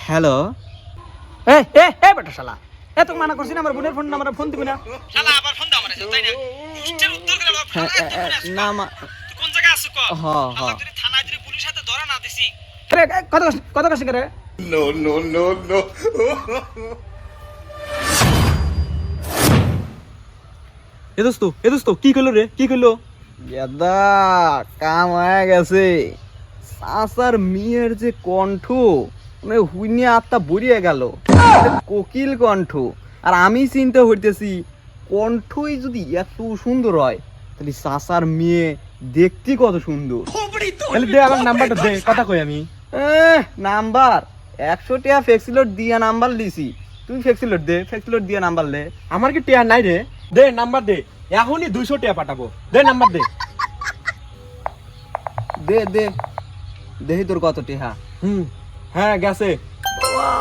Hello. এ এ এ বেটা শালা, এ তোকে মানা করছিস না আমার বোনের ফোন নাম্বার ফোন দিবি না। শালা আবার ফোন দাও আমারে, তাই না? ইষ্টের উত্তর করে আবার ফোন দিবি না। না তুই কোন জায়গায় আছিস ক? হ হ আল্লাহ তুই থানায় তুই পুলিশ হাতে ধরা না দিছি। আরে কত কাছে করে? No. এ দোস্ত কি করলো রে, কি করলো? গেদা কাম হয়ে গেছে। সাসার মেয়ের যে কণ্ঠ মানে হুইনিয়া আত্মা বড়িয়ে গেল, কোকিল কণ্ঠ। আর আমি চিন্তা করতেছি কণ্ঠই যদি এত সুন্দর হয় তাহলে সাসার মেয়ে দেখতে কত সুন্দর। তাহলে দে আমার নাম্বারটা দে, কথা কই আমি। নাম্বার 100 টাকা ফ্লেক্সিলোড দিয়া নাম্বার লিছি। তুই ফ্লেক্সিলোড দে, ফ্লেক্সিলোড দিয়া নাম্বার লে। আমার কি টিয়া নাই রে? দে নাম্বার দে, এখনই 200 টাকা পাঠাবো। দে নাম্বার দে। দে দে দেখি তোর কত টেহা। হ্যাঁ গেছে।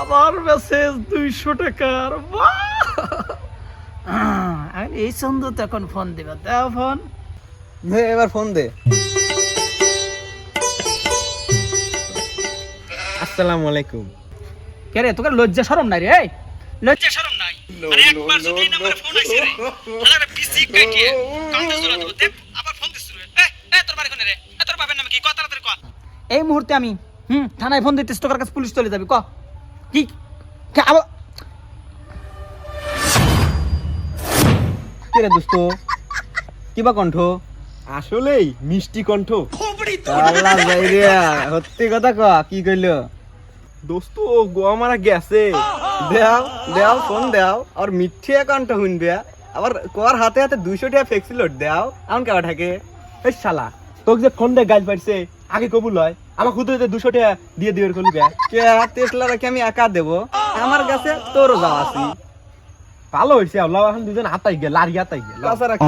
আমার মেসেজ 200 টাকার। আমি এই সুন্দর তখন ফোন দিবা, দাও ফোন। দে এবার ফোন দে। আসসালামু আলাইকুম। কে রে, তোকে লজ্জা শরম নাই রে? এই লজ্জা শরম নাই? আরে একবার যদি এই নাম্বারে ফোন আইছে রে, আরে পিসি কাটিয়ে কান্দে জোড়া দেব। দেখ আবার ফোন দিছ রে। এ তোর বাড়ি কোনে রে? তোর বাবার নাম কি? কত তাড়াতাড়ি ক। এই মুহূর্তে আমি থানায় ফোন দিতেছ, তোর কাছে পুলিশ চলে যাবে। ক কি আবার? কে রে দোস্ত, কিবা কণ্ঠ? আসলেই মিষ্টি কণ্ঠ। আল্লাহ যাইরিয়া সত্যি কথা ক, কি কইলো? দোস্ত গোয়া মারা গেছে। দেও দেও ফোন দেও, আর মিথ্যে কণ্ঠ শুনবে। আবার কর হাতে হাতে 200 টাকা ফ্লেক্সিলোড দেও, এমন কেবা থাকে? এই শালা, তোকে যে ফোন দিয়ে গাল পাইছে আগে কবুল হয়, আমার খুদে 200 টাকা দিয়ে দিবে কলি বে। কে তেসলা রাখি আমি একা দেব? আমার কাছে তোরও যাও আছি। ভালো হইছে, আল্লাহ এখন দুজন হাতাই গেল, লারি হাতাই গেল। তাছাড়া কি